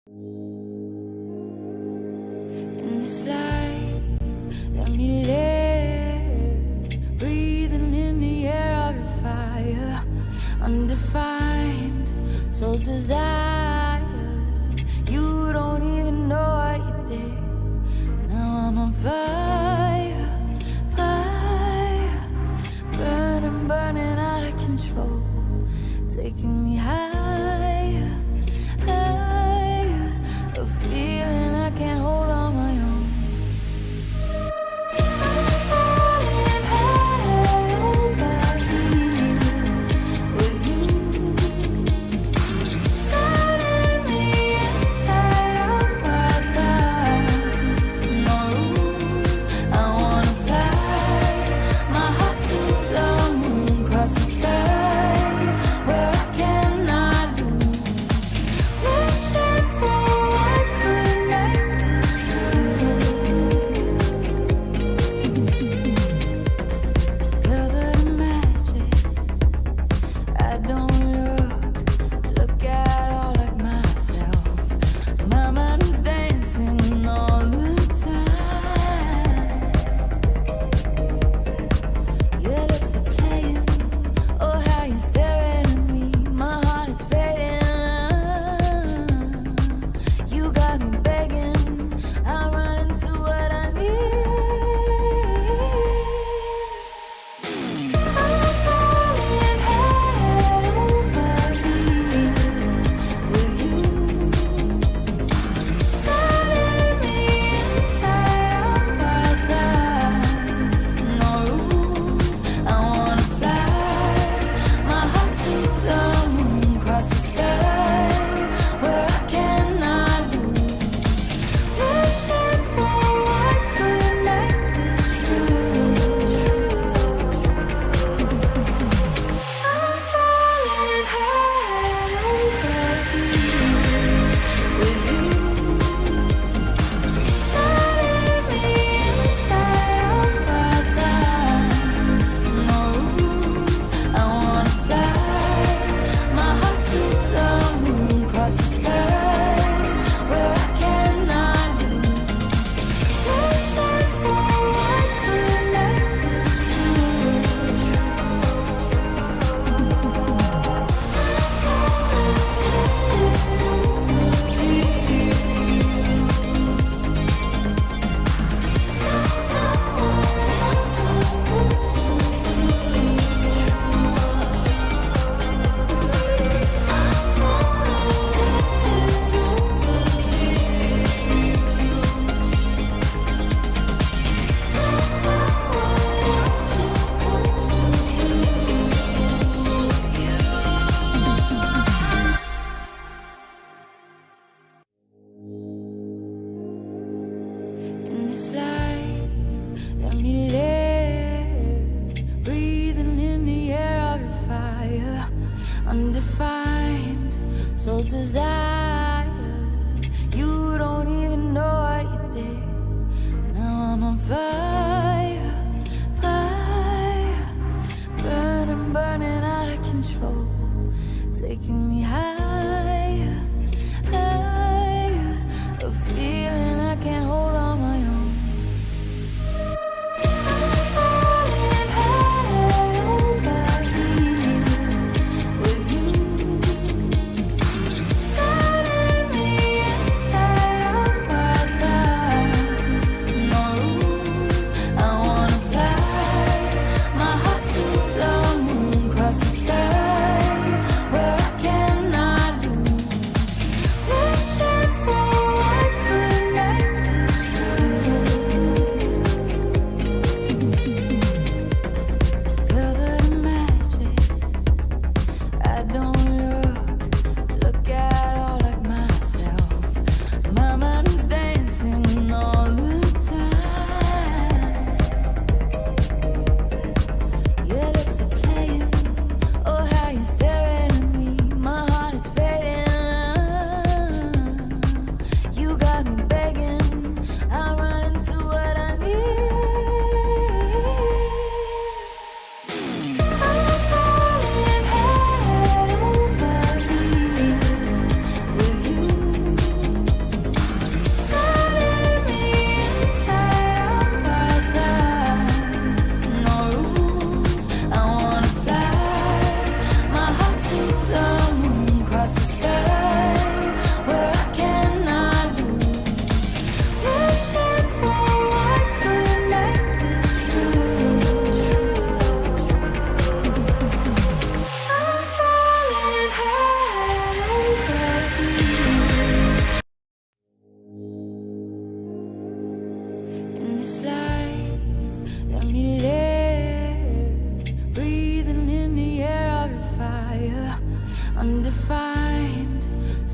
In this life, let me live, breathing in the air of your fire, undefined soul's desire. You don't even know what you did. Now I'm on fire, fire, burning, burning out of control, taking me higher, higher, a feeling I can't hold on my own. I'm falling head over heels with you, turning me inside out my thighs. No rules, I wanna fly my heart to the moon, cross the sky where I cannot lose. Wishing for what could make this true. Covered in magic, I don't look at all like myself. My mind is dancing all the time. Your lips are playing, oh how you're staring at me. My heart is fading. You got me begging, I'm running to what I need. I'm falling head over heels with you, turning me inside out my thighs. No rules, I wanna fly my heart to the moon, cross the sky where I cannot lose. Wishing for what could make this true. I'm falling head over heels with you, turning me inside out my thighs. No rules, I wanna fly my heart to the moon, cross the sky where I cannot lose. Wishing for what could make this true. In this life, let me live, breathing in the air of your fire, undefined soul's desire. You don't even know what you did. Now I'm on fire, fire, burning, burning out of control, taking me higher, higher, a feeling I can't hold on my own. I'm falling head over heels with you, turning me inside out my thighs. No rules,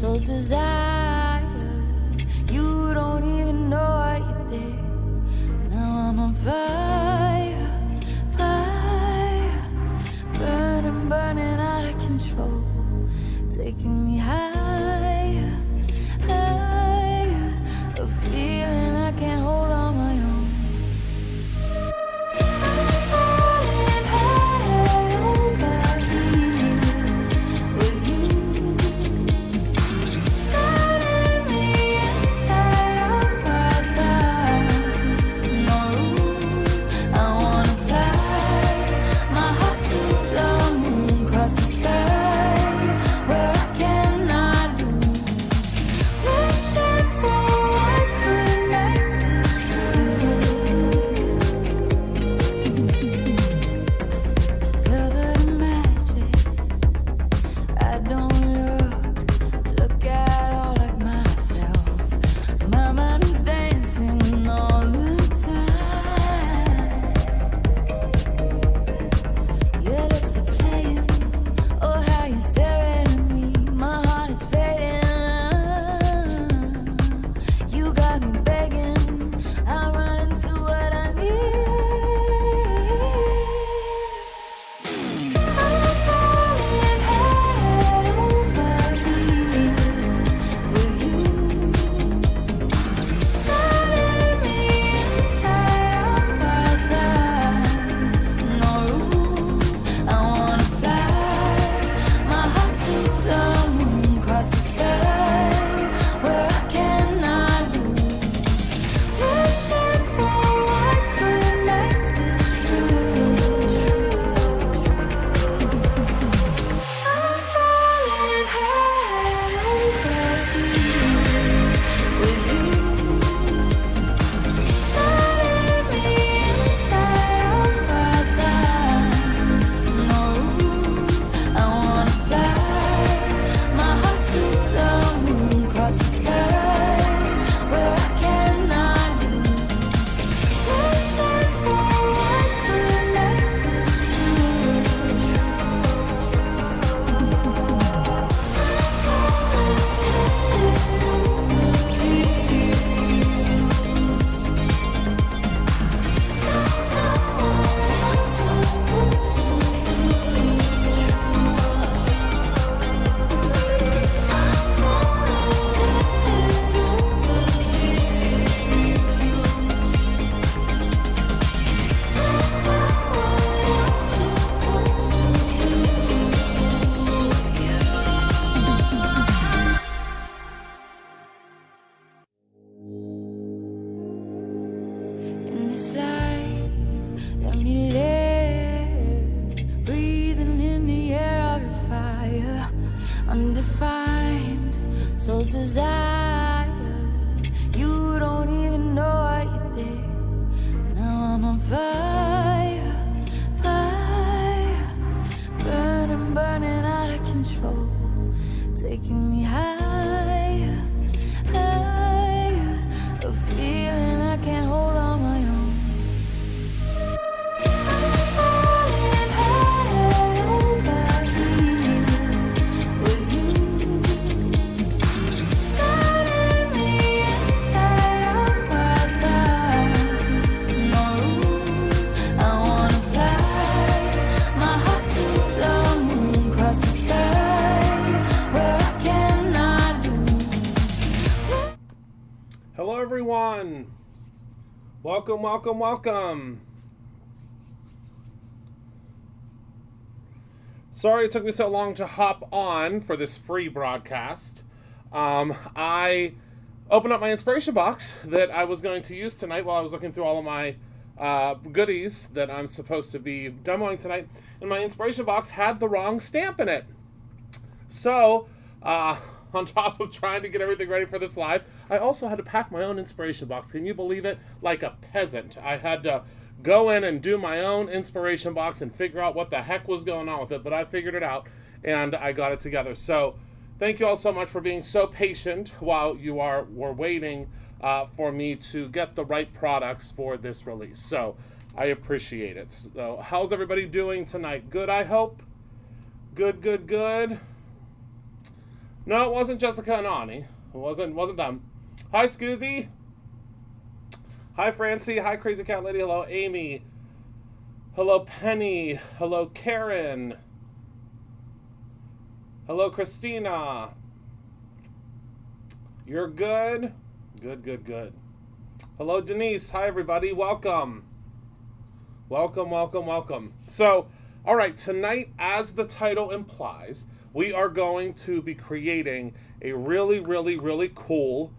soul's desire. You don't even know what you did. Now I'm on fire, fire, burning, burning out of control, taking me higher, higher, a feeling I can't hold on my own. Undefined, soul's desire. You don't even know what you did. Now I'm on fire, fire, burning, burning out of control, taking me higher, higher, a feeling I can't hold on my own. Hello everyone, welcome, welcome, welcome. Sorry it took me so long to hop on for this free broadcast. I opened up my inspiration box that I was going to use tonight while I was looking through all of my goodies that I'm supposed to be demoing tonight, and my inspiration box had the wrong stamp in it. So, on top of trying to get everything ready for this live, I also had to pack my own inspiration box. Can you believe it? Like a peasant. I had to go in and do my own inspiration box and figure out what the heck was going on with it, but I figured it out and I got it together. So thank you all so much for being so patient while you were waiting for me to get the right products for this release. So I appreciate it. So how's everybody doing tonight? Good, I hope? Good, good, good. No, it wasn't Jessica and Ani. It wasn't them. Hi, Scoozy. Hi, Francie. Hi, Crazy Cat Lady. Hello, Amy. Hello, Penny. Hello, Karen. Hello, Christina. You're good? Good. Hello, Denise. Hi, everybody. Welcome. Welcome. So, all right, tonight, as the title implies, we are going to be creating a really cool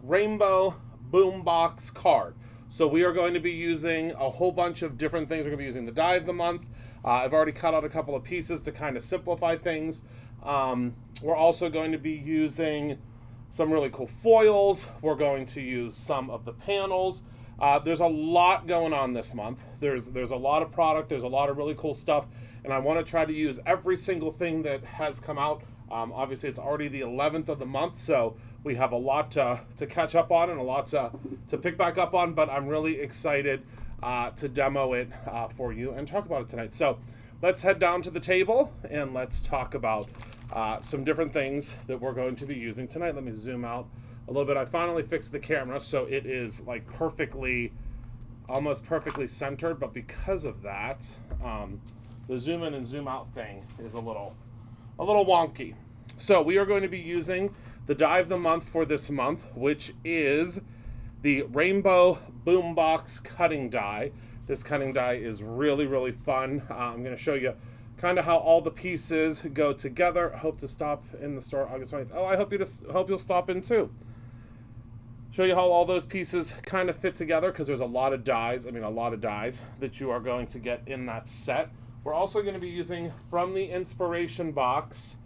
Rainbow BoomBox card. So we are going to be using a whole bunch of different things. We're going to be using the die of the month. I've already cut out a couple of pieces to kind of simplify things. We're also going to be using some really cool foils. We're going to use some of the panels. There's a lot going on this month. There's a lot of product. There's a lot of really cool stuff. And I want to try to use every single thing that has come out. Obviously, it's already the 11th of the month, so we have a lot to catch up on and a lot to pick back up on. But I'm really excited to demo it for you and talk about it tonight. So let's head down to the table and let's talk about some different things that we're going to be using tonight. Let me zoom out a little bit. I finally fixed the camera so it is like almost perfectly centered, but because of that, the zoom in and zoom out thing is a little wonky. So we are going to be using the die of the month for this month, which is the Rainbow BoomBox cutting die. This cutting die is really fun. I'm going to show you kind of how all the pieces go together. I hope to stop in the store August 20th. Oh, I hope you'll stop in too. Show you how all those pieces kind of fit together, because there's a lot of dies that you are going to get in that set. We're also going to be using from the inspiration box,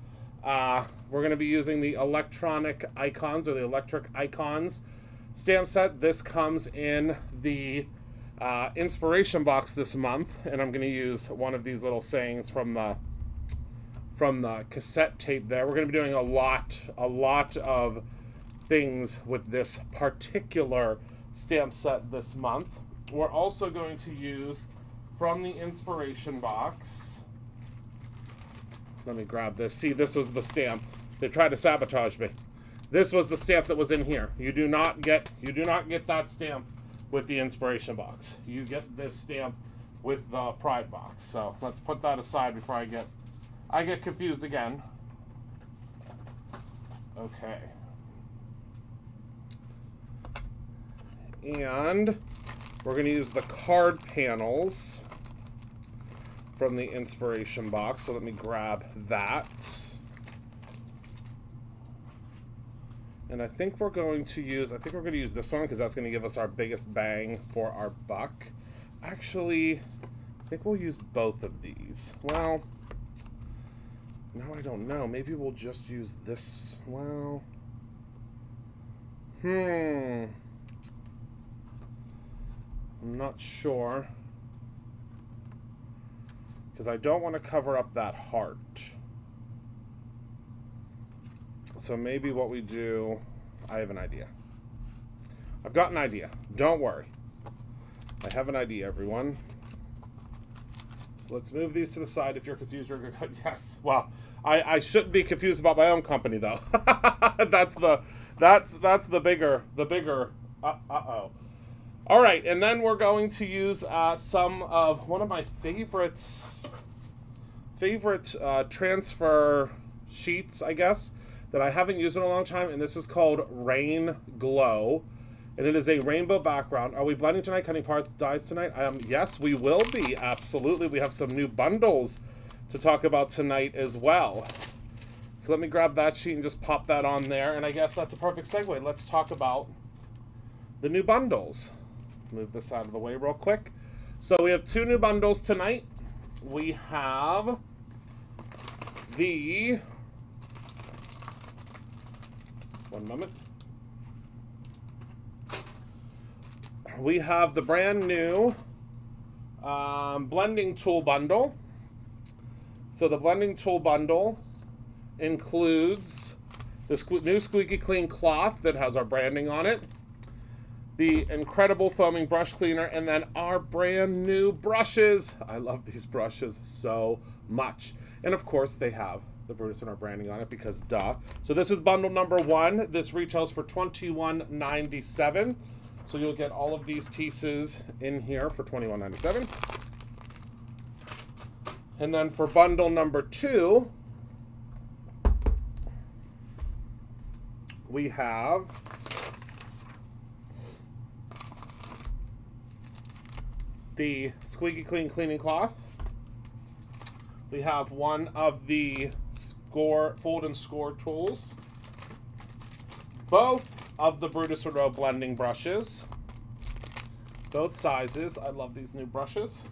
we're going to be using the electronic icons or the electric icons stamp set. This comes in the inspiration box this month, and I'm going to use one of these little sayings from the cassette tape there. We're going to be doing a lot of things with this particular stamp set this month. We're also going to use from the inspiration box. Let me grab this. See, this was the stamp. They tried to sabotage me. This was the stamp that was in here. You do not get that stamp with the inspiration box. You get this stamp with the Pride box. So let's put that aside before I get confused again. Okay. And we're going to use the card panels from the inspiration box. So let me grab that. And I think we're going to use this one because that's going to give us our biggest bang for our buck. Actually, I think we'll use both of these. Well, no, I don't know. Maybe we'll just use this. Well, I'm not sure, because I don't want to cover up that heart. So maybe what we do, I have an idea. I've got an idea. Don't worry. I have an idea, everyone. So let's move these to the side. If you're confused, you're going to, yes. Well, I shouldn't be confused about my own company, though. That's the bigger, uh-oh. All right, and then we're going to use some of one of my favorite transfer sheets, I guess, that I haven't used in a long time, and this is called Rainglow, and it is a rainbow background. Are we blending tonight, cutting parts, dies tonight? Yes, we will be, absolutely. We have some new bundles to talk about tonight as well. So let me grab that sheet and just pop that on there, and I guess that's a perfect segue. Let's talk about the new bundles. Move this out of the way real quick. So we have two new bundles tonight. We have the... One moment. We have the brand new blending tool bundle. So the blending tool bundle includes this new squeaky clean cloth that has our branding on it, the incredible foaming brush cleaner, and then our brand new brushes. I love these brushes so much. And of course they have the Brutus and our branding on it because duh. So this is bundle number 1. This retails for $21.97. So you'll get all of these pieces in here for $21.97. And then for bundle number 2, we have the Squeaky Clean cleaning cloth. We have one of the fold and score tools. Both of the Brutus and Row blending brushes. Both sizes. I love these new brushes.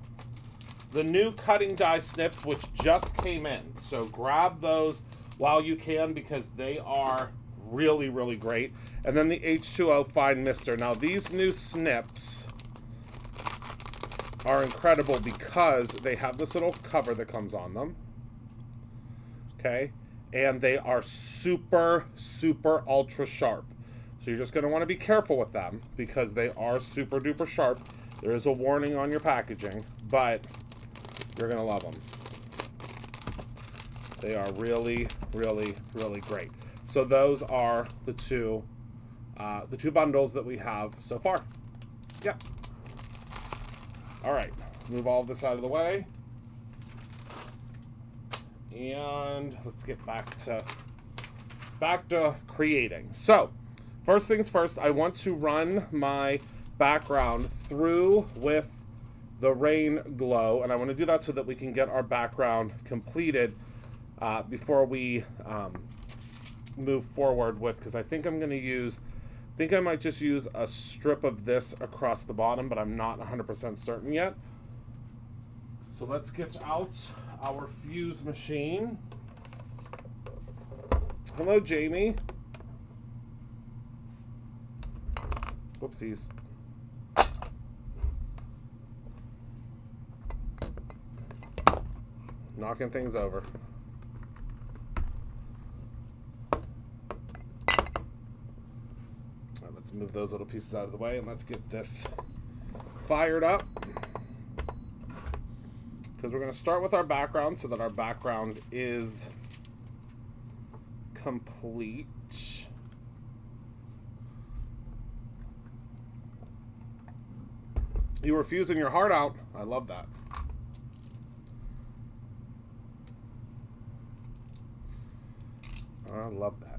The new cutting die snips, which just came in. So grab those while you can because they are really, really great. And then the H2O Fine Mister. Now these new snips are incredible because they have this little cover that comes on them. Okay? And they are super, super ultra sharp. So you're just going to want to be careful with them because they are super duper sharp. There is a warning on your packaging, but you're going to love them. They are really, really, really great. So those are the two bundles that we have so far. Yep. All right, move all of this out of the way. And let's get back to creating. So, first things first, I want to run my background through with the Rainglow, and I want to do that so that we can get our background completed before we move forward with, because I think I might just use a strip of this across the bottom, but I'm not 100% certain yet. So let's get out our fuse machine. Hello, Jamie. Whoopsies. Knocking things over. Let's move those little pieces out of the way and let's get this fired up. Because we're going to start with our background so that our background is complete. You were fusing your heart out. I love that. I love that.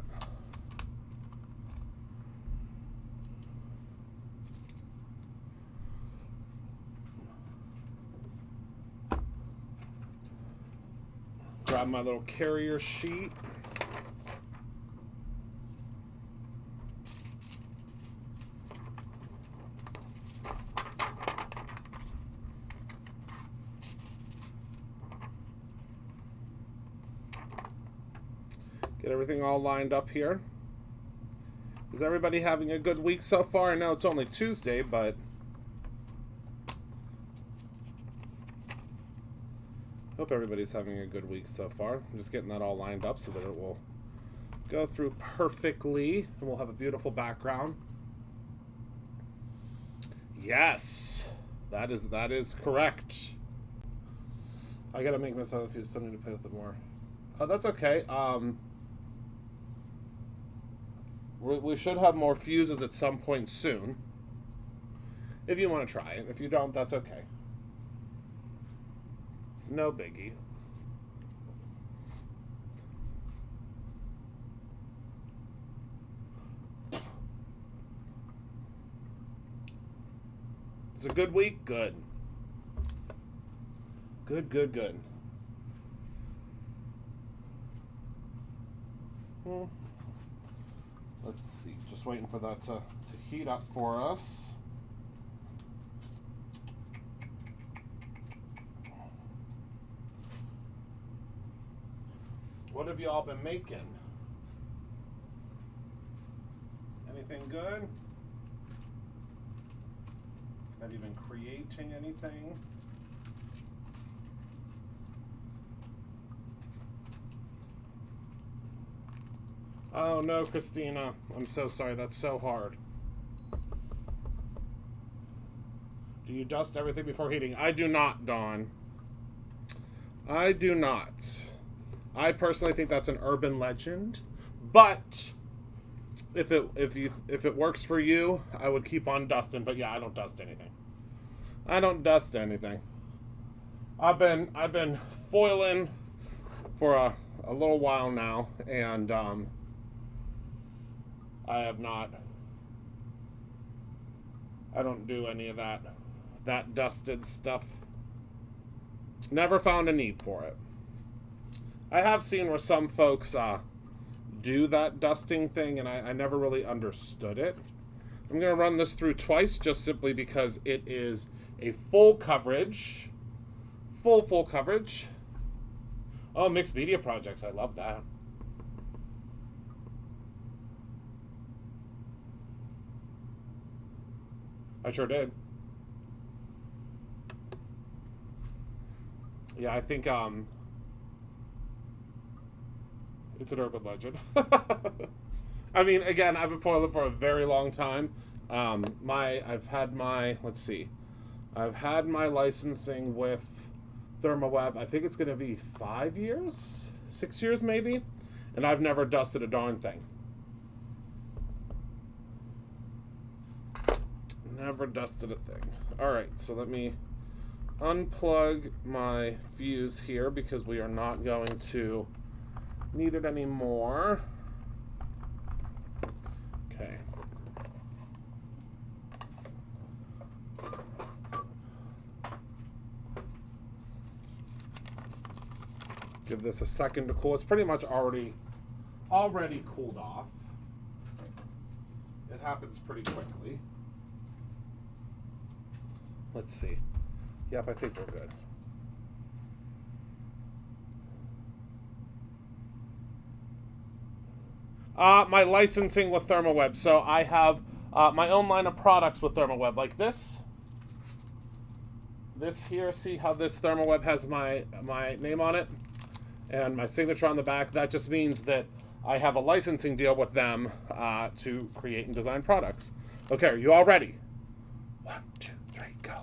Grab my little carrier sheet. Get everything all lined up here. Is everybody having a good week so far? I know it's only Tuesday, but hope everybody's having a good week so far. I'm just getting that all lined up so that it will go through perfectly and we'll have a beautiful background. Yes, that is correct. I gotta make myself a fuse, so I need to play with it more. Oh, that's okay. We should have more fuses at some point soon. If you want to try it. If you don't, that's okay. It's no biggie. It's a good week? Good. Good, good, good. Let's see. Just waiting for that to heat up for us. What have y'all been making? Anything good? Have you been creating anything? Oh no, Christina. I'm so sorry. That's so hard. Do you dust everything before heating? I do not, Dawn. I do not. I personally think that's an urban legend, but if it works for you, I would keep on dusting. But yeah, I don't dust anything. I don't dust anything. I've been foiling for a little while now, and I have not. I don't do any of that dusted stuff. Never found a need for it. I have seen where some folks do that dusting thing, and I never really understood it. I'm going to run this through twice just simply because it is a full coverage. Full coverage. Oh, mixed media projects. I love that. I sure did. Yeah, I think it's an urban legend. I mean, again, I've been foiling for a very long time. I've had my licensing with ThermaWeb. I think it's going to be 5 years, 6 years maybe, and I've never dusted a darn thing. Never dusted a thing. All right, so let me unplug my fuse here because we are not going to need it anymore. Okay. Give this a second to cool. It's pretty much already cooled off. It happens pretty quickly. Let's see. Yep, I think we're good. My licensing with ThermaWeb. So I have my own line of products with ThermaWeb, like this. This here, see how this ThermaWeb has my name on it and my signature on the back? That just means that I have a licensing deal with them to create and design products. Okay, are you all ready? 1, 2, 3, go.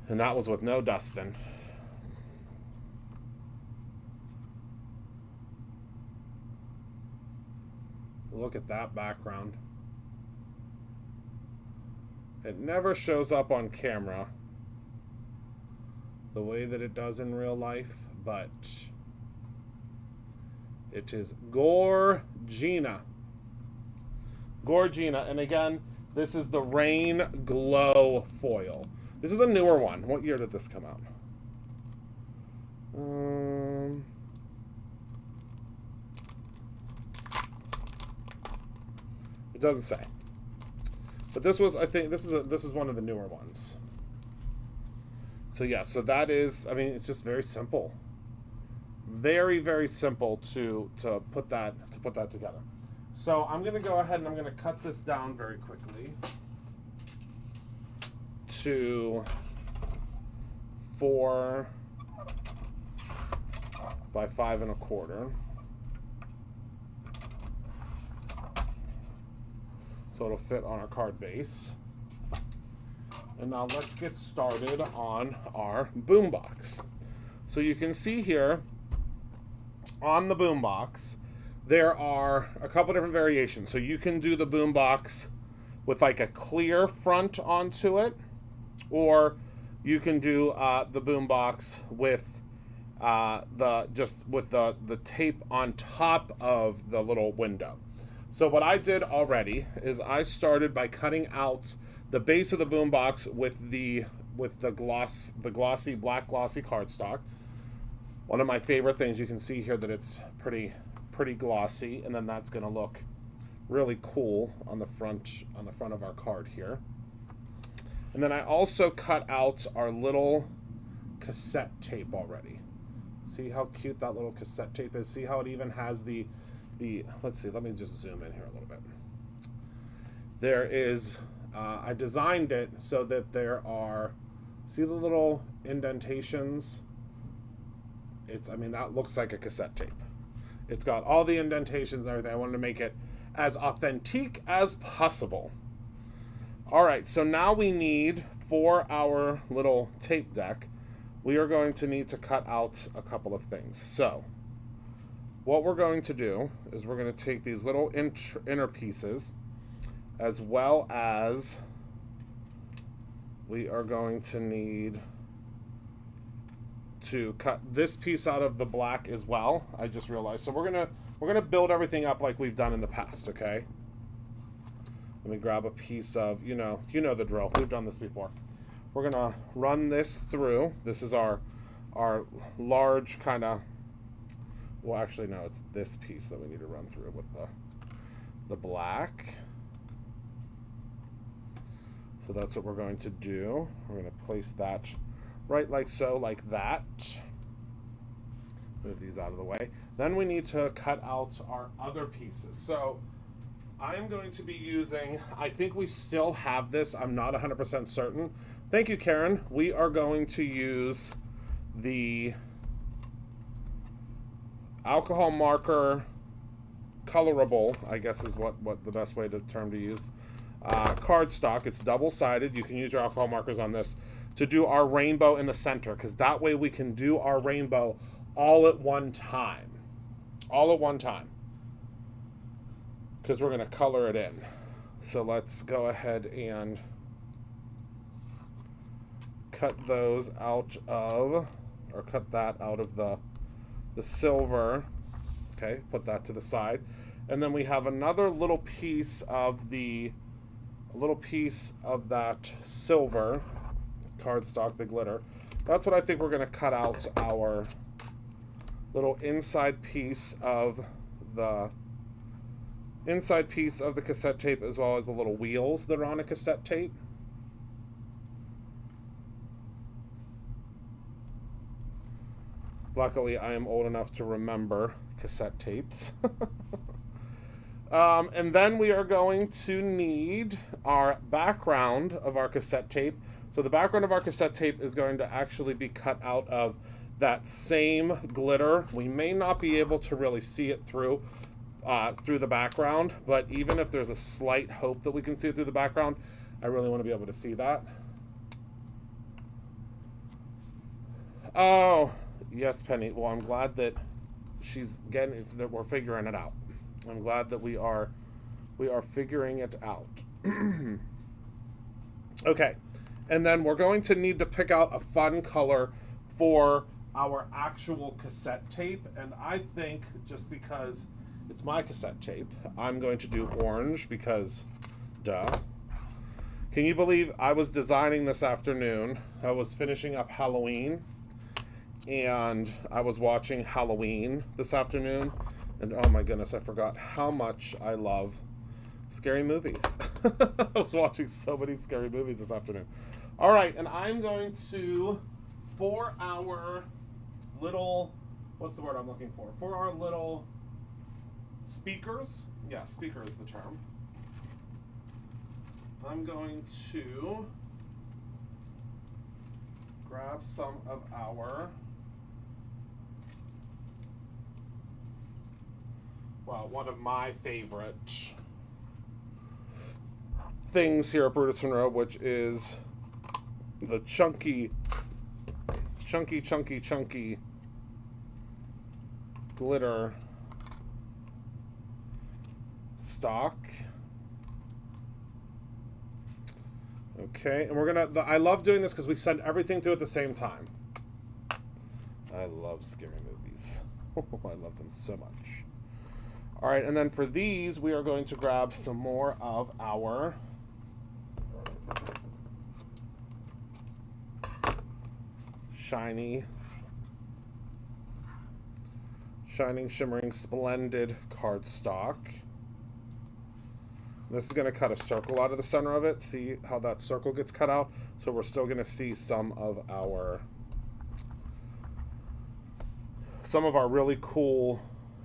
And that was with no dusting. Look at that background. It never shows up on camera the way that it does in real life, but it is Gina. Gina. And again, this is the Rainglow foil. This is a newer one. What year did this come out? It doesn't say. But this was, I think, this is one of the newer ones. So yeah, so that is, I mean, it's just very simple. Very, very simple to put that together. So I'm going to go ahead and I'm going to cut this down very quickly to 4 by 5 1/4. So it'll fit on our card base. And now let's get started on our boombox. So you can see here on the boombox, there are a couple different variations. So you can do the boombox with like a clear front onto it, or you can do the boombox with the tape on top of the little window. So what I did already is I started by cutting out the base of the boombox with the glossy black glossy cardstock. One of my favorite things. You can see here that it's pretty glossy, and then that's going to look really cool on the front of our card here. And then I also cut out our little cassette tape already. See how cute that little cassette tape is? See how it even has the let's see, let me just zoom in here a little bit. There is, I designed it so that there are, see the little indentations? I mean, that looks like a cassette tape. It's got all the indentations and everything. I wanted to make it as authentic as possible. All right, so now we need, for our little tape deck, we are going to need to cut out a couple of things. So what we're going to do is we're going to take these little inner pieces, as well as we are going to need to cut this piece out of the black as well. I just realized. So we're gonna build everything up like we've done in the past, okay? Let me grab a piece of, you know the drill. We've done this before. We're gonna run this through. This is our large kind of, well, actually no, it's this piece that we need to run through with the black. So that's what we're going to do. We're going to place that right like so, like that. Move these out of the way. Then we need to cut out our other pieces. So I am going to be using, I think we still have this. I'm not 100% certain. Thank you, Karen. We are going to use the alcohol marker colorable, I guess is what the best way term to use. Cardstock. It's double-sided. You can use your alcohol markers on this to do our rainbow in the center, because that way we can do our rainbow all at one time. All at one time. Because we're going to color it in. So let's go ahead and cut those out of, or cut that out of the silver. Okay, put that to the side. And then we have another little piece of that silver cardstock, the glitter. That's what I think we're going to cut out our little inside piece of the cassette tape, as well as the little wheels that are on a cassette tape. Luckily, I am old enough to remember cassette tapes. And then we are going to need our background of our cassette tape. So the background of our cassette tape is going to actually be cut out of that same glitter. We may not be able to really see it through the background, but even if there's a slight hope that we can see it through the background, I really want to be able to see that. Oh, yes, Penny. Well, I'm glad that that we're figuring it out. I'm glad that we are figuring it out. Okay, and then we're going to need to pick out a fun color for our actual cassette tape, and I think, just because it's my cassette tape, I'm going to do orange, because duh. Can you believe I was designing this afternoon? I was finishing up Halloween, and I was watching Halloween this afternoon, and oh my goodness, I forgot how much I love scary movies. I was watching so many scary movies this afternoon. All right, and I'm going to, for our little, what's the word I'm looking for? For our little speakers, yeah, speaker is the term. I'm going to grab some of our, well, one of my favorite things here at Brutus Monroe, which is the chunky glitter stock. Okay, and we're gonna, I love doing this because we send everything through at the same time. I love scary movies. I love them so much. All right, and then for these, we are going to grab some more of our shining, shimmering, splendid cardstock. This is going to cut a circle out of the center of it. See how that circle gets cut out? So we're still going to see some of our really cool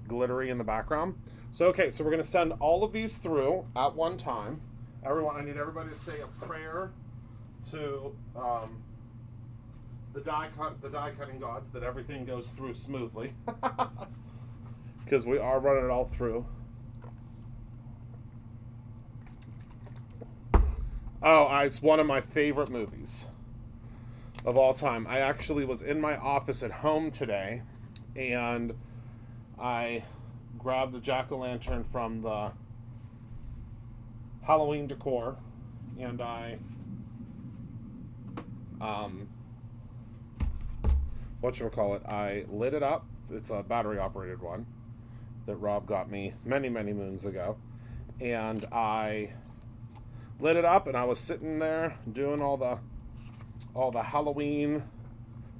glittery in the background. So, okay, so we're going to send all of these through at one time. Everyone, I need everybody to say a prayer to the die cutting gods, that everything goes through smoothly, because we are running it all through. Oh, it's one of my favorite movies. of all time. I actually was in my office at home today, and I grabbed the jack-o'-lantern from the Halloween decor, and I I lit it up. It's a battery operated one that Rob got me many moons ago, and I lit it up, and I was sitting there doing all the Halloween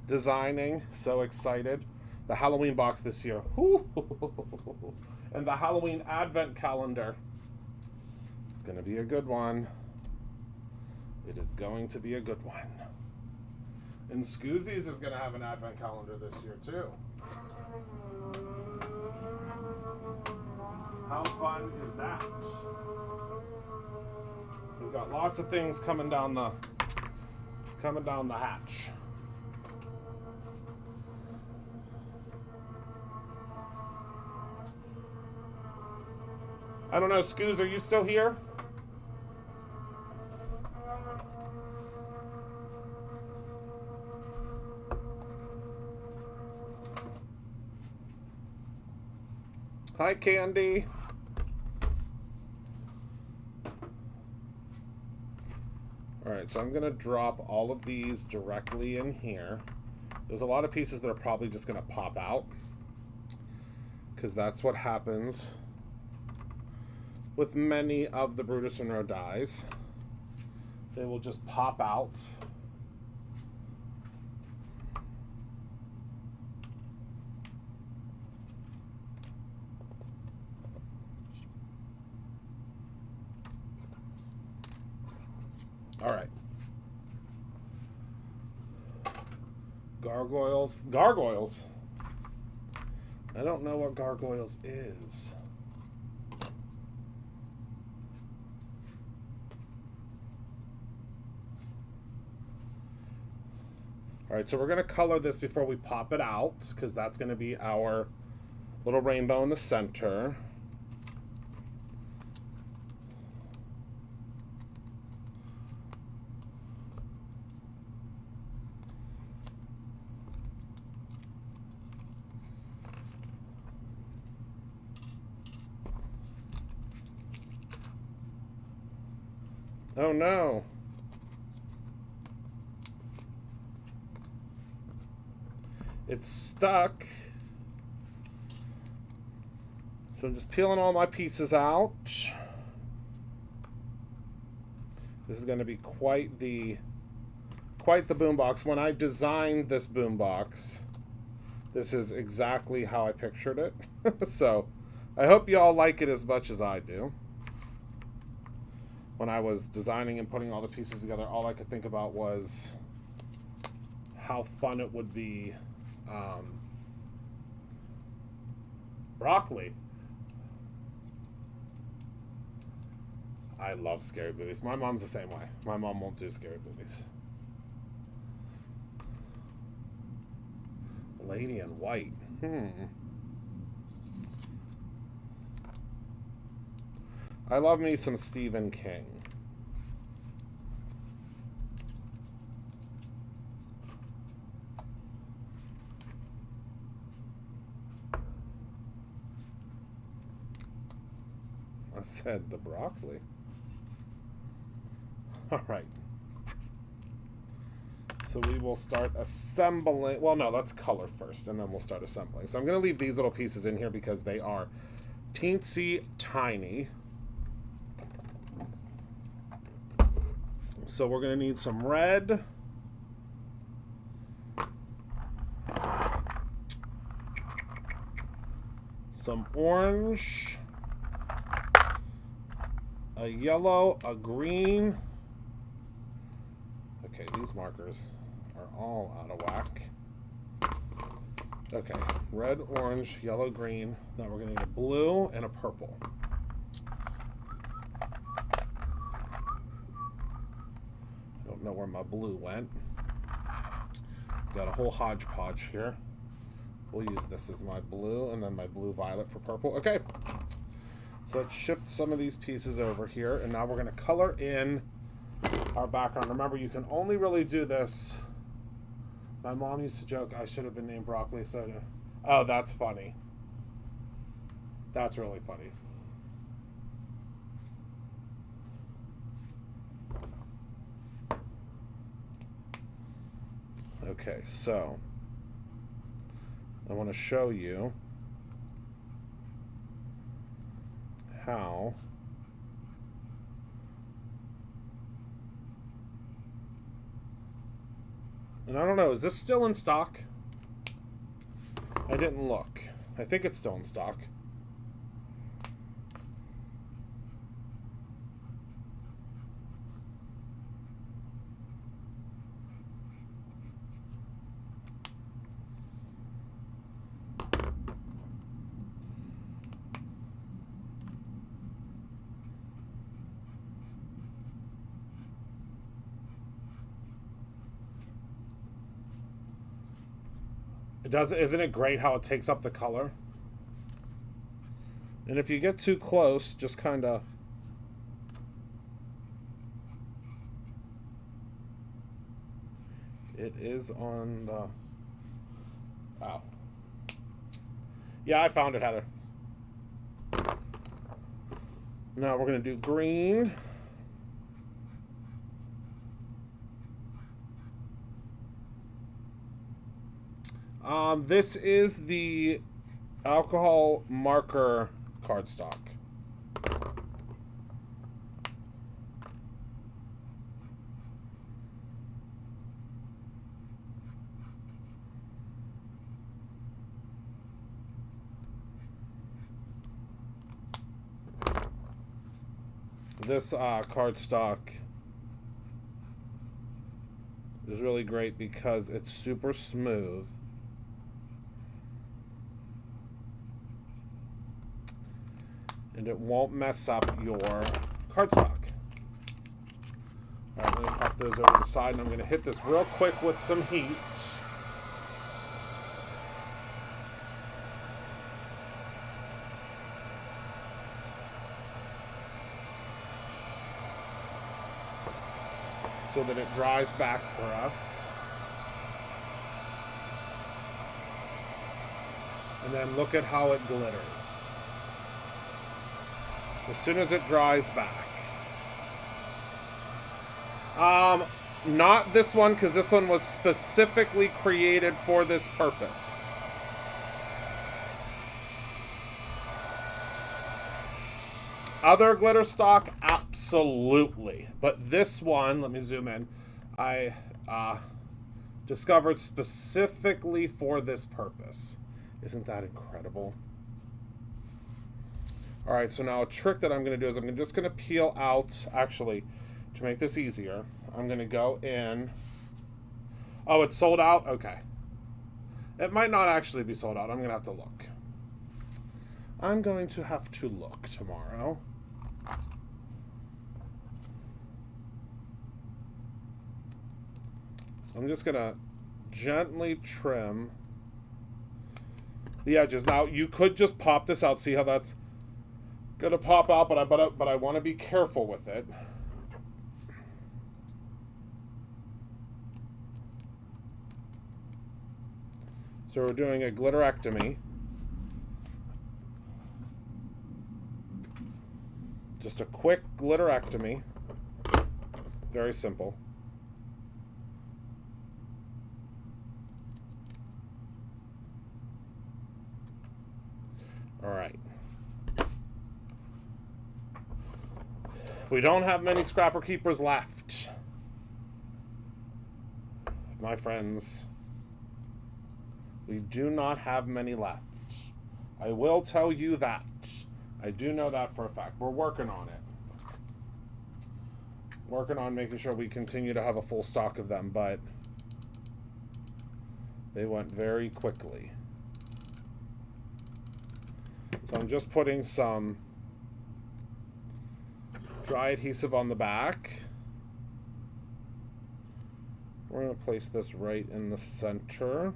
designing. So excited. The Halloween box this year. And the Halloween advent calendar. It's going to be a good one. It is going to be a good one. And Scoozy's is going to have an advent calendar this year too. How fun is that? We've got lots of things coming down the hatch. I don't know, Scooz, are you still here? Hi, Candy. Alright, so I'm going to drop all of these directly in here. There's a lot of pieces that are probably just going to pop out, because that's what happens with many of the Brutus Monroe dies. They will just pop out. All right. Gargoyles. Gargoyles? I don't know what gargoyles is. All right, so we're going to color this before we pop it out, because that's going to be our little rainbow in the center. Oh no. It's stuck. So I'm just peeling all my pieces out. This is going to be quite the boombox. When I designed this boombox, this is exactly how I pictured it. So I hope you all like it as much as I do. When I was designing and putting all the pieces together, all I could think about was how fun it would be. Broccoli. I love scary movies. My mom's the same way. My mom won't do scary movies. Lady in White. I love me some Stephen King. I said the broccoli. All right. So we will start assembling. Well, no, let's color first, and then we'll start assembling. So I'm going to leave these little pieces in here because they are teensy tiny. So we're going to need some red. Some orange. A yellow, a green. Okay, these markers are all out of whack. Okay, red, orange, yellow, green. Now we're going to need a blue and a purple. I don't know where my blue went. Got a whole hodgepodge here. We'll use this as my blue and then my blue violet for purple. Okay. So let's shift some of these pieces over here, and now we're going to color in our background. Remember, you can only really do this My mom used to joke I should have been named Broccoli Soda. Oh, that's funny. That's really funny. Okay, so I want to show you how and I don't know, is this still in stock? I didn't look. I think it's still in stock. Isn't it great how it takes up the color? And if you get too close, just kind of... It is on the... Oh. Yeah, I found it, Heather. Now we're going to do green. This is the alcohol marker cardstock. This cardstock is really great because it's super smooth. And it won't mess up your cardstock. Alright, I'm going to pop those over to the side, and I'm going to hit this real quick with some heat. So that it dries back for us. And then look at how it glitters. As soon as it dries back. Not this one, because this one was specifically created for this purpose. Other glitter stock, absolutely. But this one, let me zoom in, I discovered specifically for this purpose. Isn't that incredible? All right, so now a trick that I'm going to do is I'm just going to peel out, actually, to make this easier, I'm going to go in. Oh, it's sold out? Okay. It might not actually be sold out. I'm going to have to look. I'm going to have to look tomorrow. I'm just going to gently trim the edges. Now, you could just pop this out. See how that's going to pop out, but I want to be careful with it. So we're doing a glitterectomy. Just a quick glitterectomy. Very simple. All right. We don't have many Scrapper Keepers left, my friends. We do not have many left. I will tell you that. I do know that for a fact. We're working on it. Working on making sure we continue to have a full stock of them, but they went very quickly. So I'm just putting some dry adhesive on the back. We're going to place this right in the center.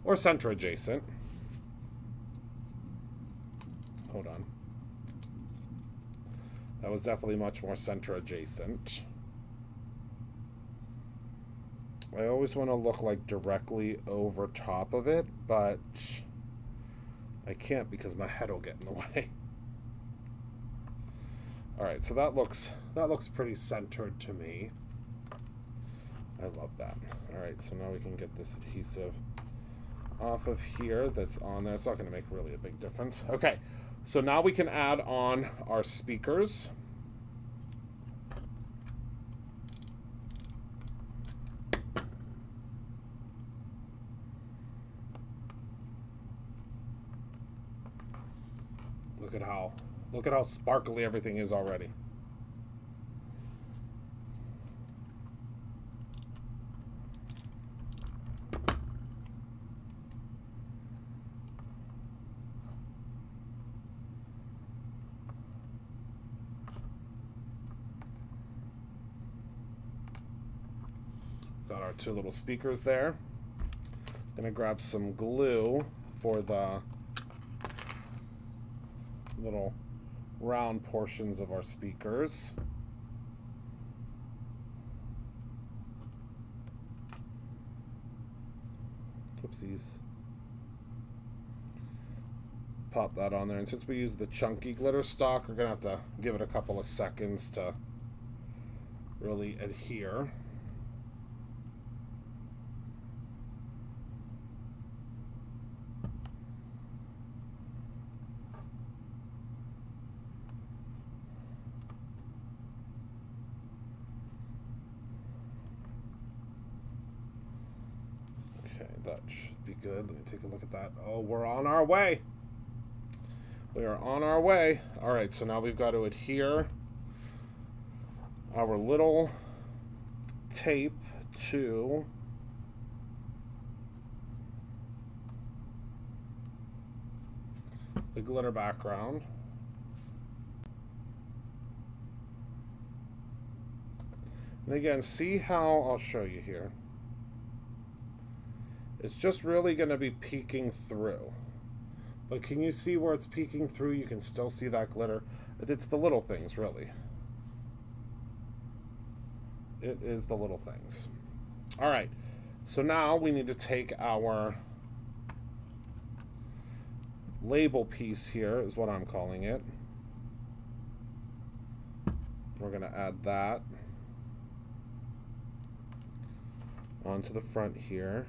Or center adjacent. hold on. That was definitely much more center adjacent. I always want to look like directly over top of it, but I can't because my head will get in the way. Alright, so that looks pretty centered to me. I love that. Alright, so now we can get this adhesive off of here that's on there. It's not going to make really a big difference. Okay, so now we can add on our speakers. Look at how sparkly everything is already. Got our two little speakers there. Gonna grab some glue for the little round portions of our speakers. Whoopsies. Pop that on there, and since we use the chunky glitter stock, we're gonna have to give it a couple of seconds to really adhere. That should be good. Let me take a look at that. Oh, we're on our way. We are on our way. All right, so now we've got to adhere our little tape to the glitter background. And again, see how, I'll show you here. It's just really going to be peeking through. But can you see where it's peeking through? You can still see that glitter. It's the little things, really. It is the little things. All right. So now we need to take our label piece here, is what I'm calling it. We're going to add that onto the front here.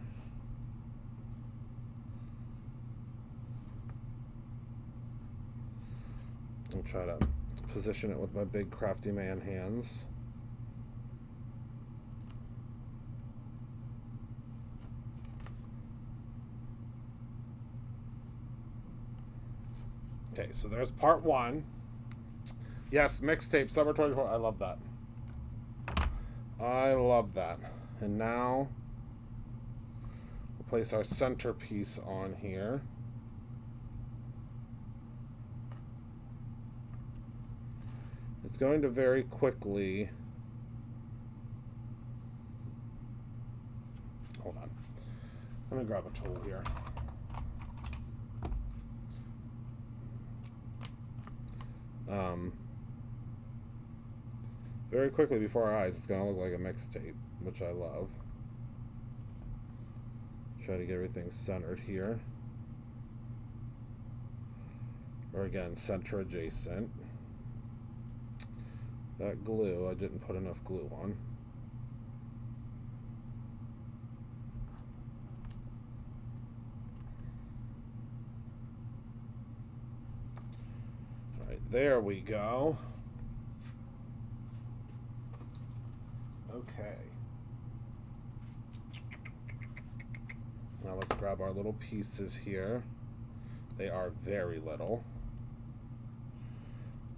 I'll try to position it with my big crafty man hands. Okay, so there's part one. Yes, mixtape, summer 24. I love that. I love that. And now we'll place our centerpiece on here. It's going to very quickly. Hold on. Let me grab a tool here. Very quickly before our eyes, it's going to look like a mixtape, which I love. Try to get everything centered here. Or again, center adjacent. That glue, I didn't put enough glue on. All right, there we go. Okay. Now let's grab our little pieces here. They are very little.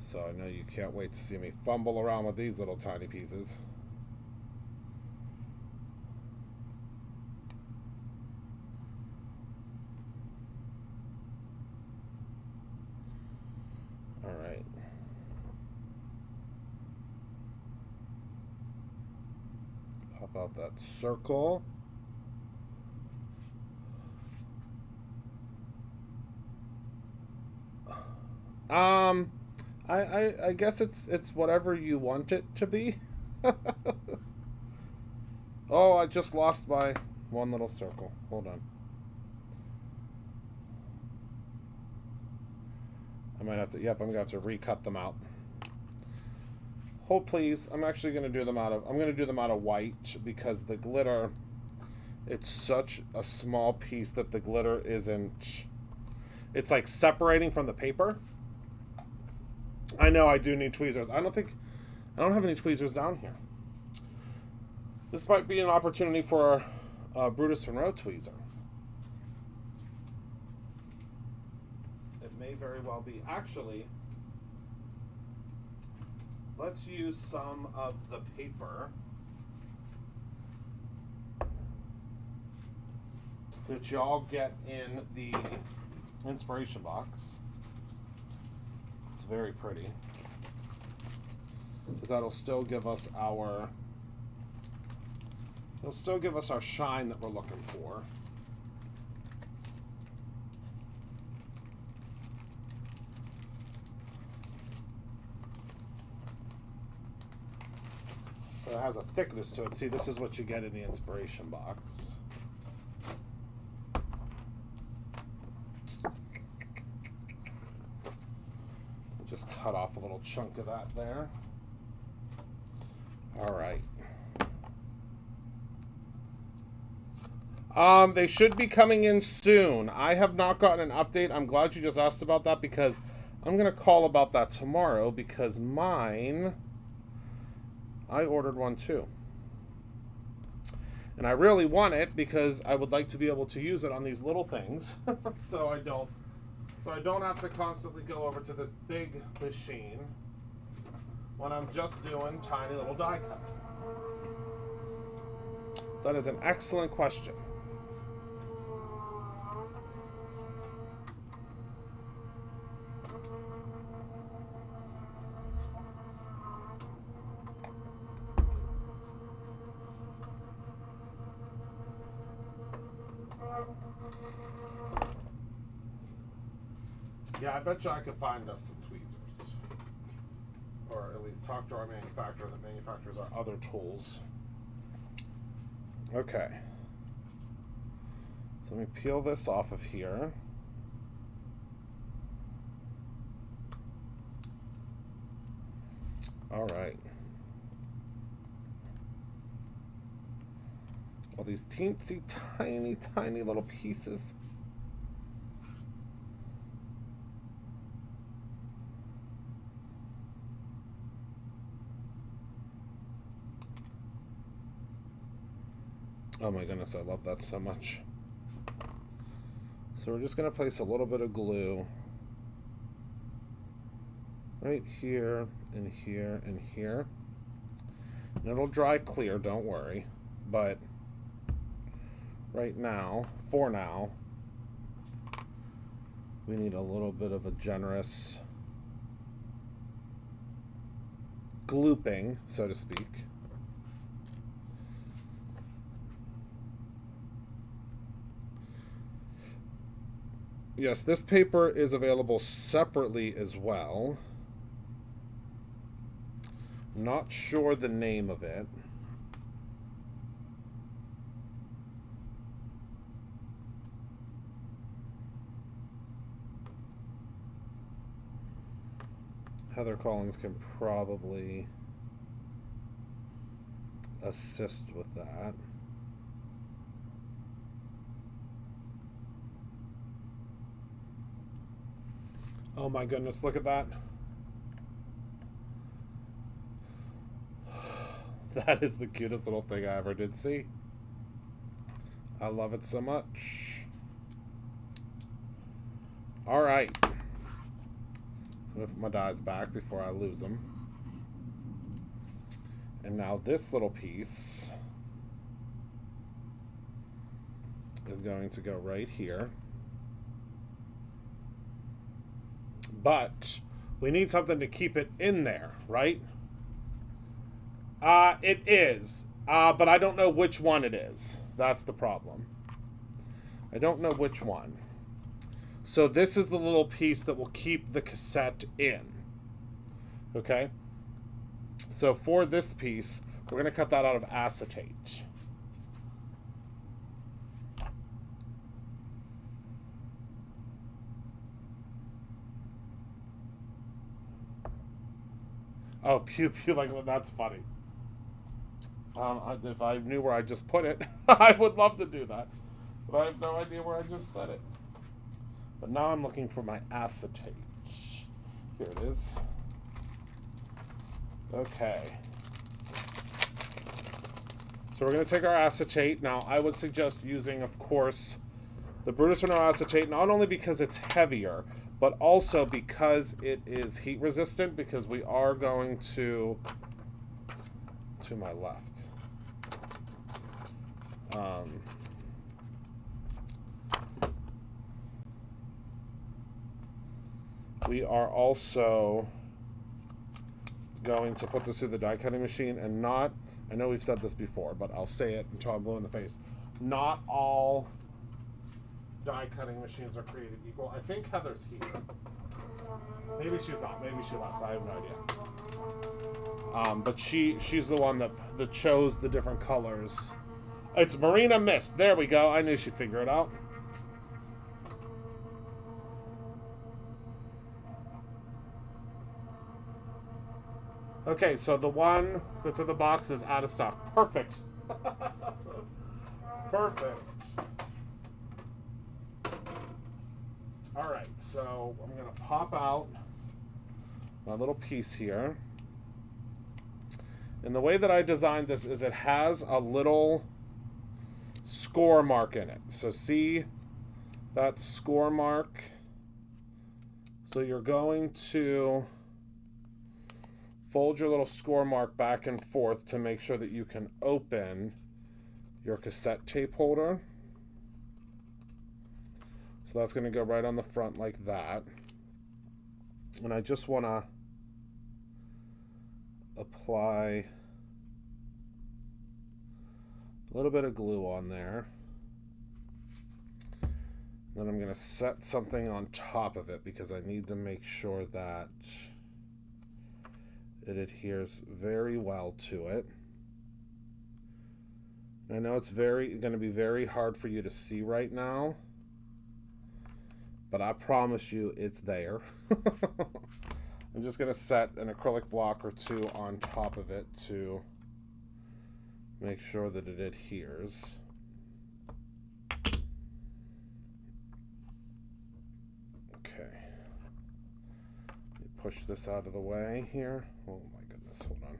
So I know you can't wait to see me fumble around with these little tiny pieces. All right. Pop out that circle. I guess it's whatever you want it to be. Oh, I just lost my one little circle. Hold on. I might have to, yep, I'm going to have to recut them out. Hold please. I'm actually going to do them out of, I'm going to do them out of white because the glitter, it's such a small piece that the glitter isn't, it's like separating from the paper. I know I do need tweezers. I don't have any tweezers down here. This might be an opportunity for a Brutus Monroe tweezer. It may very well be. Actually, let's use some of the paper that y'all get in the inspiration box. It's very pretty. Because that'll still give us our... It'll still give us our shine that we're looking for. So it has a thickness to it. See, this is what you get in the inspiration box. Just cut off a little chunk of that there. All right. They should be coming in soon. I have not gotten an update. I'm glad you just asked about that because I'm going to call about that tomorrow because mine, I ordered one too. And I really want it because I would like to be able to use it on these little things so I don't have to constantly go over to this big machine when I'm just doing tiny little die cut. That is an excellent question. Yeah, I bet you I could find us some tweezers. Or at least talk to our manufacturer that manufactures our other tools. Okay. So let me peel this off of here. All right. All these teensy tiny, tiny little pieces. Oh my goodness, I love that so much. So we're just going to place a little bit of glue right here and here and here. And it'll dry clear, don't worry. But right now, for now, we need a little bit of a generous glooping, so to speak. Yes, this paper is available separately as well. I'm not sure the name of it. Heather Collins can probably assist with that. Oh my goodness, look at that. That is the cutest little thing I ever did see. I love it so much. All right. So I'm gonna put my dies back before I lose them. And now this little piece is going to go right here. But we need something to keep it in there, right? It is, but I don't know which one it is. That's the problem. I don't know which one. So this is the little piece that will keep the cassette in. Okay? So for this piece, we're going to cut that out of acetate. Oh, pew pew, like, well, that's funny. If I knew where I just put it, I would love to do that. But I have no idea where I just set it. But now I'm looking for my acetate. Here it is. Okay. So we're going to take our acetate. Now, I would suggest using, of course, the Brutus Renault acetate, not only because it's heavier, but also because it is heat resistant, because we are going to my left. We are also going to put this through the die cutting machine, and not, I know we've said this before, but I'll say it until I'm blue in the face. Not all die cutting machines are created equal. I think Heather's here. Maybe she's not. Maybe she left. I have no idea. But she's the one that chose the different colors. It's Marina Mist. There we go. I knew she'd figure it out. Okay, so the one that's in the box is out of stock. Perfect. Perfect. All right, so I'm going to pop out my little piece here. And the way that I designed this is it has a little score mark in it. So see that score mark? So you're going to fold your little score mark back and forth to make sure that you can open your cassette tape holder. So that's going to go right on the front like that. And I just want to apply a little bit of glue on there. Then I'm going to set something on top of it because I need to make sure that it adheres very well to it. I know it's going to be very hard for you to see right now, but I promise you it's there. I'm just going to set an acrylic block or two on top of it to make sure that it adheres. Okay. Push this out of the way here. Oh my goodness, hold on.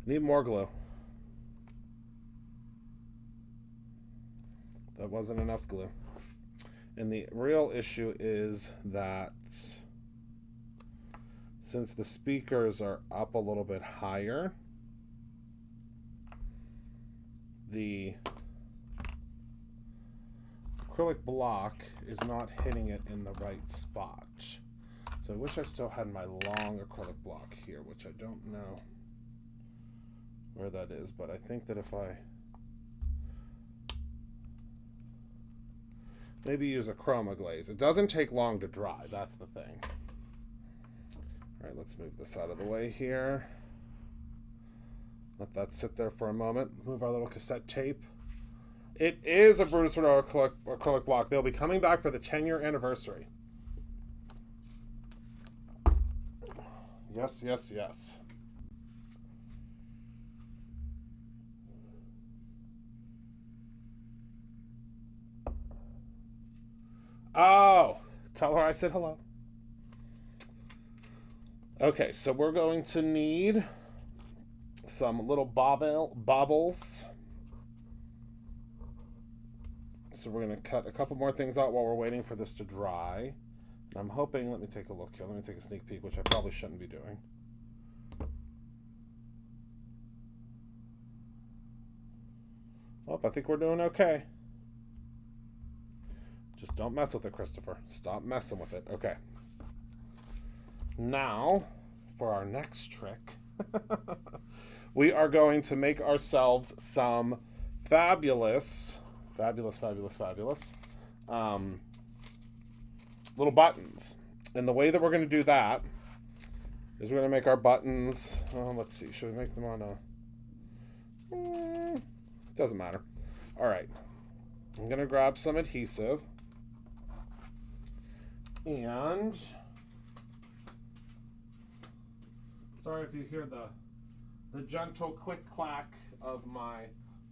Need more glue. That wasn't enough glue. And the real issue is that since the speakers are up a little bit higher, the acrylic block is not hitting it in the right spot. So I wish I still had my long acrylic block here, which I don't know where that is, but I think that if I maybe use a chroma glaze. It doesn't take long to dry, that's the thing. All right, let's move this out of the way here. Let that sit there for a moment. Move our little cassette tape. It is a Brutus Renault acrylic block. They'll be coming back for the 10-year anniversary. Yes, yes, yes. Oh, tell her I said hello. Okay, so we're going to need some little bobbles. So we're going to cut a couple more things out while we're waiting for this to dry. And I'm hoping, let me take a look here. Let me take a sneak peek, which I probably shouldn't be doing. Oh, I think we're doing okay. Just don't mess with it, Christopher. Stop messing with it. Okay. Now, for our next trick, we are going to make ourselves some fabulous Fabulous, fabulous, fabulous. Little buttons. And the way that we're going to do that is we're going to make our buttons. Let's see. Should we make them on a... It doesn't matter. All right. I'm going to grab some adhesive. And... sorry if you hear the gentle click-clack of my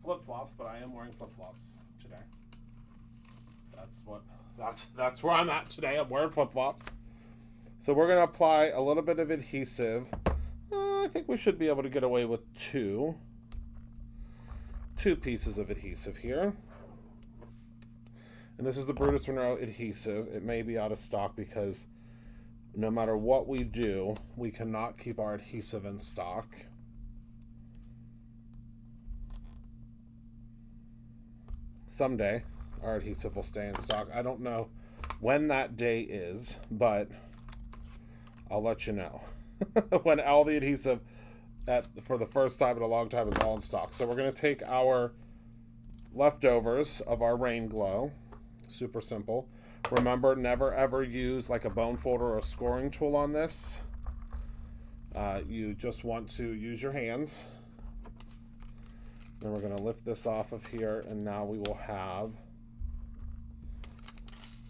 flip-flops, but I am wearing flip-flops today. That's where I'm at today. I'm wearing flip-flops. So we're going to apply a little bit of adhesive. I think we should be able to get away with two pieces of adhesive here. And this is the Brutus Monroe adhesive. It may be out of stock because no matter what we do, we cannot keep our adhesive in stock. Someday, our adhesive will stay in stock. I don't know when that day is, but I'll let you know when all the adhesive for the first time in a long time is all in stock. So we're going to take our leftovers of our Rainglow. Super simple. Remember, never ever use like a bone folder or a scoring tool on this. You just want to use your hands. Then we're going to lift this off of here, and now we will have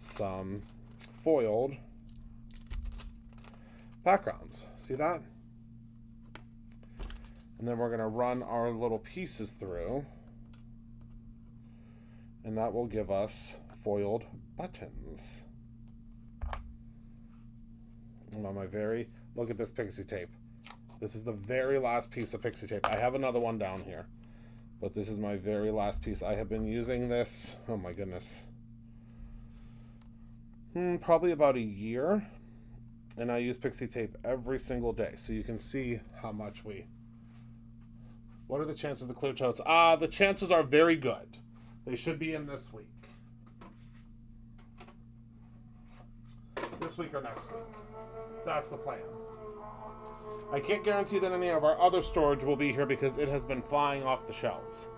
some foiled backgrounds. See that? And then we're going to run our little pieces through, and that will give us foiled buttons. And on my look at this pixie tape. This is the very last piece of pixie tape. I have another one down here, but this is my very last piece. I have been using this, oh my goodness, probably about a year, and I use pixie tape every single day. So you can see how much what are the chances of the clear totes? The chances are very good. They should be in this week. This week or next week. That's the plan. I can't guarantee that any of our other storage will be here because it has been flying off the shelves.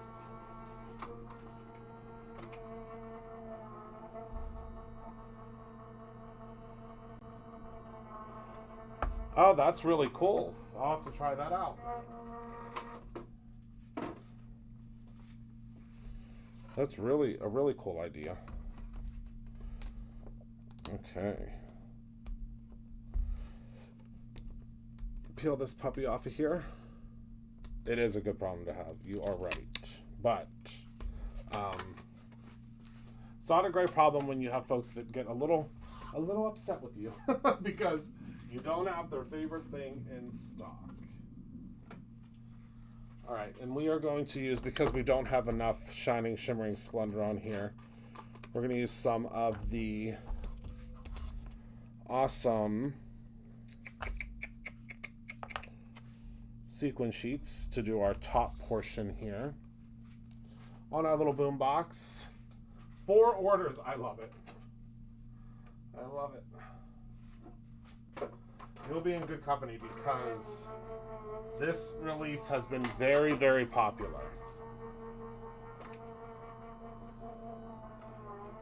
Oh, that's really cool. I'll have to try that out. That's really a really cool idea. Okay. Peel this puppy off of here. It is a good problem to have. You are right. But it's not a great problem when you have folks that get a little upset with you because you don't have their favorite thing in stock. All right, and we are going to use, because we don't have enough Shining Shimmering Splendor on here, we're going to use some of the awesome sequin sheets to do our top portion here on our little boom box. 4 orders. I love it. I love it. You'll be in good company because this release has been very, very popular.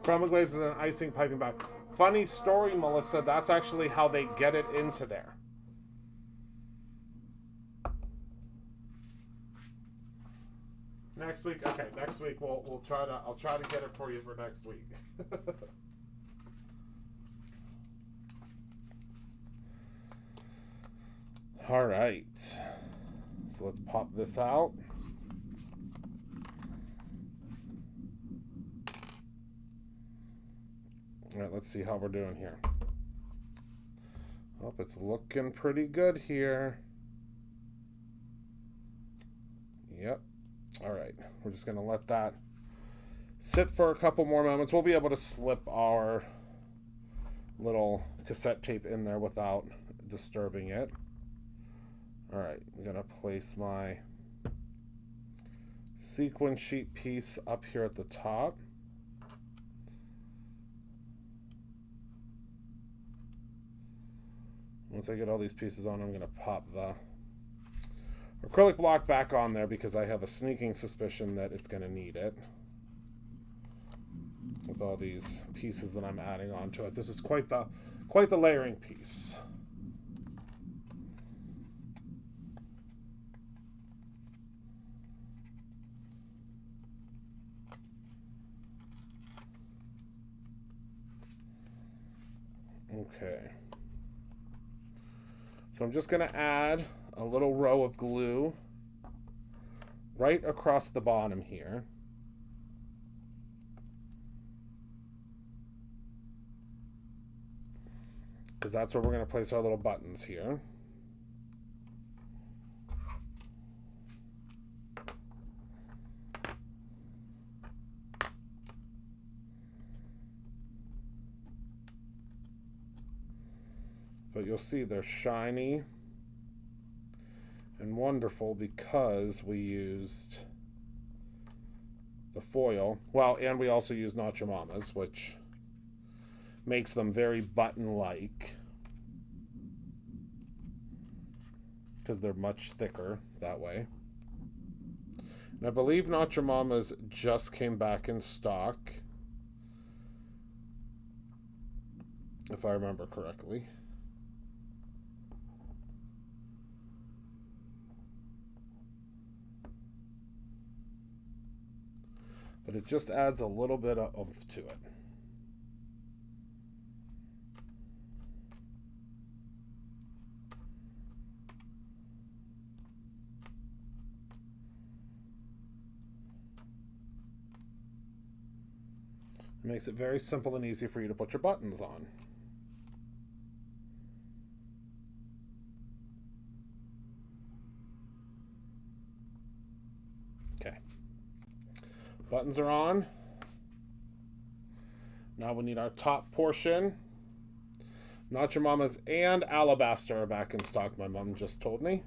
Chroma glaze is an icing piping back. Funny story, Melissa. That's actually how they get it into there. Next week, okay. Next week I'll try to get it for you for next week. All right. So let's pop this out. All right, let's see how we're doing here. Oh, it's looking pretty good here. Yep. All right, we're just gonna let that sit for a couple more moments. We'll be able to slip our little cassette tape in there without disturbing it. All right, I'm gonna place my sequin sheet piece up here at the top. Once I get all these pieces on, I'm gonna pop the acrylic block back on there because I have a sneaking suspicion that it's gonna need it. with all these pieces that I'm adding onto it. This is quite the layering piece. Okay. So I'm just going to add a little row of glue right across the bottom here. Because that's where we're going to place our little buttons here. But you'll see they're shiny and wonderful because we used the foil. Well, and we also used Not Your Mama's, which makes them very button-like because they're much thicker that way. And I believe Not Your Mama's just came back in stock, if I remember correctly. But it just adds a little bit of oomph to it. It makes it very simple and easy for you to put your buttons on. Okay. Buttons are on. Now we need our top portion. Not Your Mama's and Alabaster are back in stock, my mom just told me.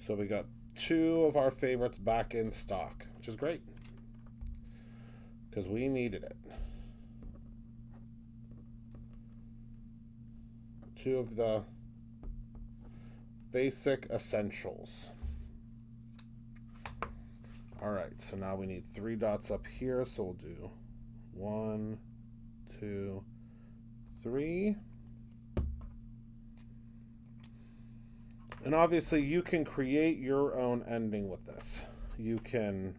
So we got two of our favorites back in stock, which is great, because we needed it. Two of the basic essentials. All right, so now we need 3 dots up here, so we'll do 1, 2, 3. And obviously you can create your own ending with this. You can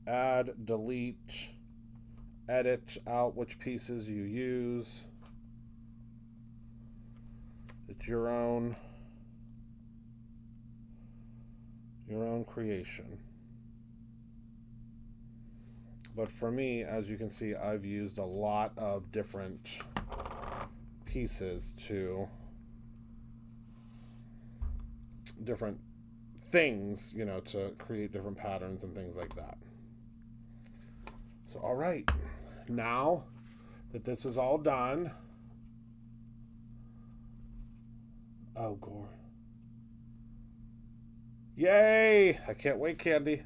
add, delete, edit out which pieces you use. It's your own creation. But for me, as you can see, I've used a lot of different pieces to different things, you know, to create different patterns and things like that. So, all right, now that this is all done, oh, gore. Yay! I can't wait, Candy.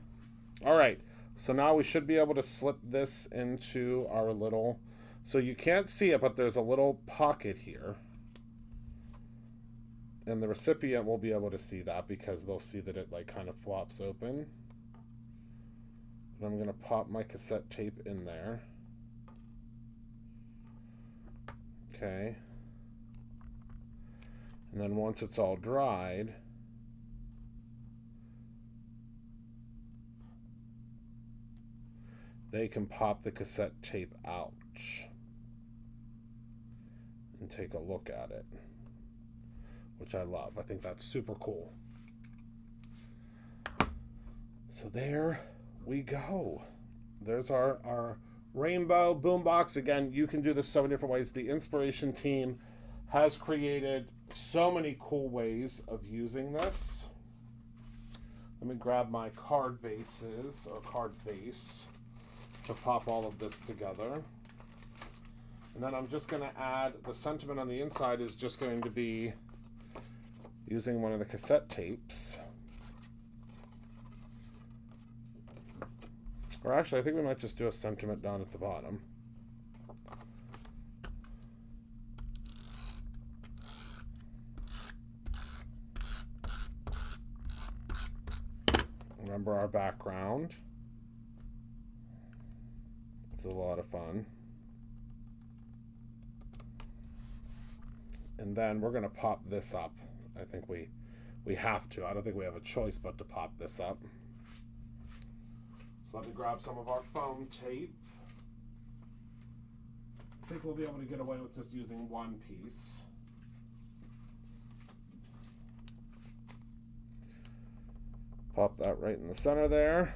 All right, so now we should be able to slip this into our little, so you can't see it, but there's a little pocket here. And the recipient will be able to see that because they'll see that it like kind of flops open. And I'm gonna pop my cassette tape in there. Okay. And then once it's all dried, they can pop the cassette tape out and take a look at it, which I love. I think that's super cool. So there we go. There's our Rainbow BoomBox. Again, you can do this so many different ways. The Inspiration team has created so many cool ways of using this. Let me grab my card bases, or card base, to pop all of this together. And then I'm just going to add, the sentiment on the inside is just going to be using one of the cassette tapes. Or actually, I think we might just do a sentiment down at the bottom. Remember our background. It's a lot of fun. And then we're going to pop this up. I think we have to. I don't think we have a choice but to pop this up. So let me grab some of our foam tape. I think we'll be able to get away with just using one piece. Pop that right in the center there.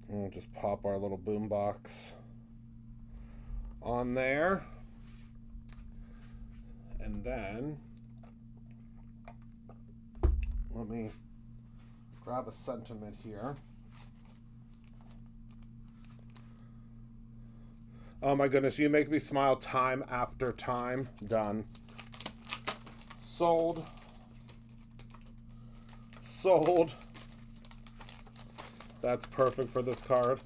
And we'll just pop our little boombox on there. And then let me grab a sentiment here. Oh my goodness, you make me smile time after time. Done. Sold. Sold. That's perfect for this card.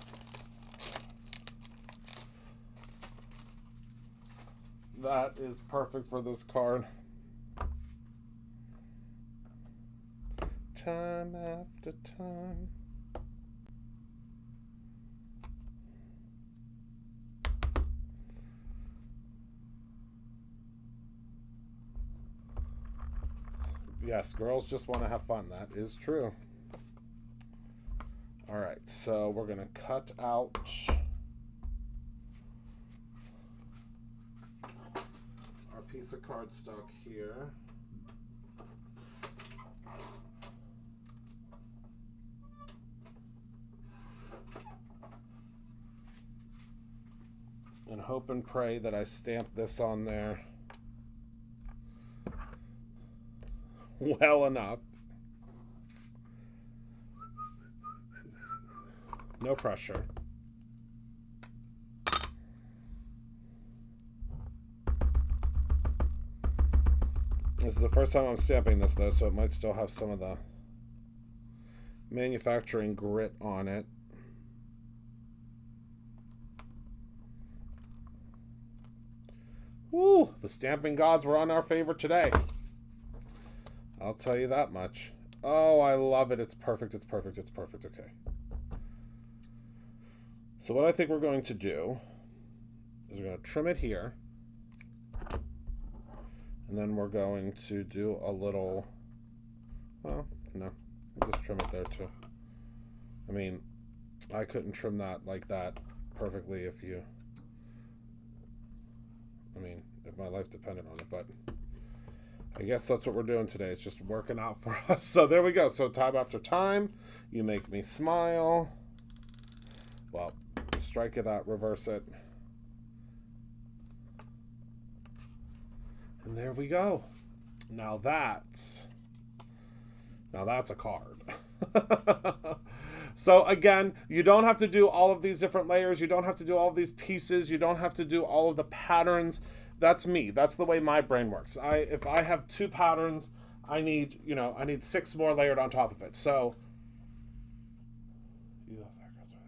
That is perfect for this card. Time after time. Yes, girls just want to have fun. That is true. All right, so we're going to cut out our piece of cardstock here. And hope and pray that I stamp this on there well enough. No pressure. This is the first time I'm stamping this though, so it might still have some of the manufacturing grit on it. Woo! The stamping gods were on our favor today. I'll tell you that much. Oh, I love it. It's perfect. It's perfect. It's perfect. Okay. So what I think we're going to do is we're going to trim it here. And then we're going to do a little, well, no, we'll just trim it there too. I mean, I couldn't trim that like that perfectly if my life depended on it, but I guess that's what we're doing today. It's just working out for us. So there we go. So time after time, you make me smile. Well, strike it out, reverse it. And there we go. Now that's a card. So again, you don't have to do all of these different layers. You don't have to do all of these pieces. You don't have to do all of the patterns. That's me. That's the way my brain works. If I have 2 patterns, I need 6 more layered on top of it. So,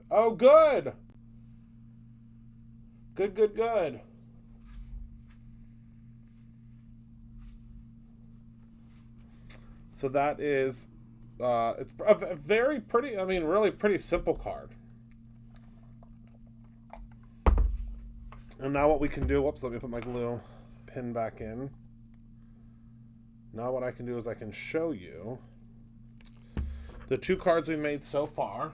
oh, good. Good. So that is, it's a very pretty, really pretty simple card. And now what we can do, whoops, let me put my glue pin back in. Now what I can do is I can show you the 2 cards we made so far.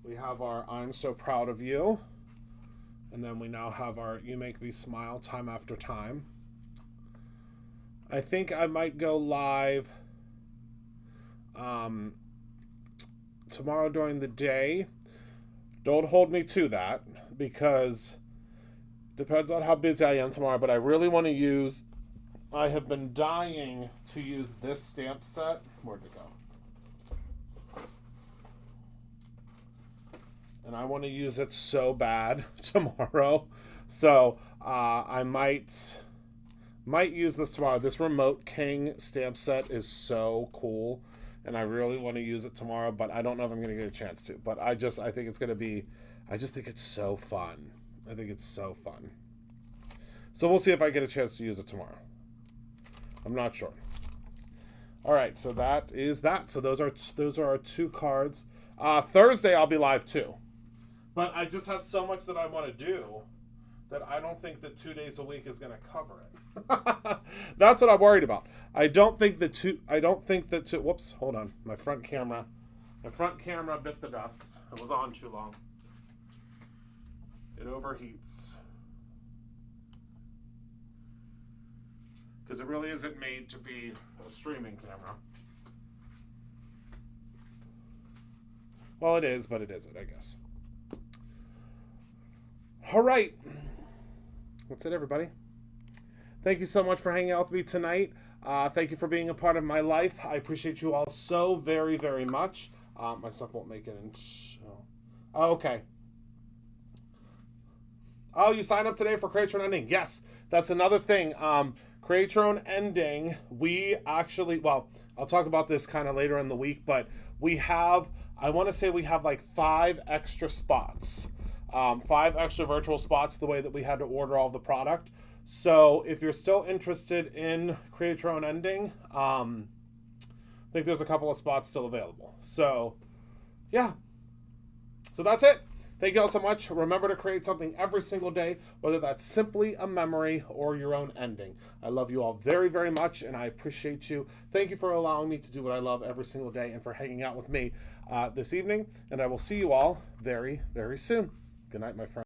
We have our I'm So Proud of You. And then we now have our You Make Me Smile Time After Time. I think I might go live tomorrow during the day. Don't hold me to that because it depends on how busy I am tomorrow, but I really want to use, I have been dying to use this stamp set. Where'd it go? And I want to use it so bad tomorrow. So I might use this tomorrow. This Remote King stamp set is so cool. And I really want to use it tomorrow, but I don't know if I'm going to get a chance to. But I think it's going to be, I just think it's so fun. I think it's so fun. So we'll see if I get a chance to use it tomorrow. I'm not sure. All right, so that is that. So those are our 2 cards. Thursday I'll be live too, but I just have so much that I want to do that I don't think that 2 days a week is going to cover it. That's what I'm worried about. I don't think that two. Whoops, hold on. My front camera bit the dust. It was on too long. It overheats. Because it really isn't made to be a streaming camera. Well, it is, but it isn't, I guess. All right. That's it, everybody. Thank you so much for hanging out with me tonight. Thank you for being a part of my life. I appreciate you all so very, very much. My stuff won't make it in. Oh, okay. Oh, you signed up today for Create Your Own Ending. Yes, that's another thing. Create Your Own Ending. We actually, well, I'll talk about this kind of later in the week, but we have, I want to say we have like 5 extra spots. 5 extra virtual spots the way that we had to order all the product. So if you're still interested in Create Your Own Ending, I think there's a couple of spots still available. So, yeah. So that's it. Thank you all so much. Remember to create something every single day, whether that's simply a memory or your own ending. I love you all very, very much, and I appreciate you. Thank you for allowing me to do what I love every single day and for hanging out with me this evening. And I will see you all very, very soon. Good night, my friends.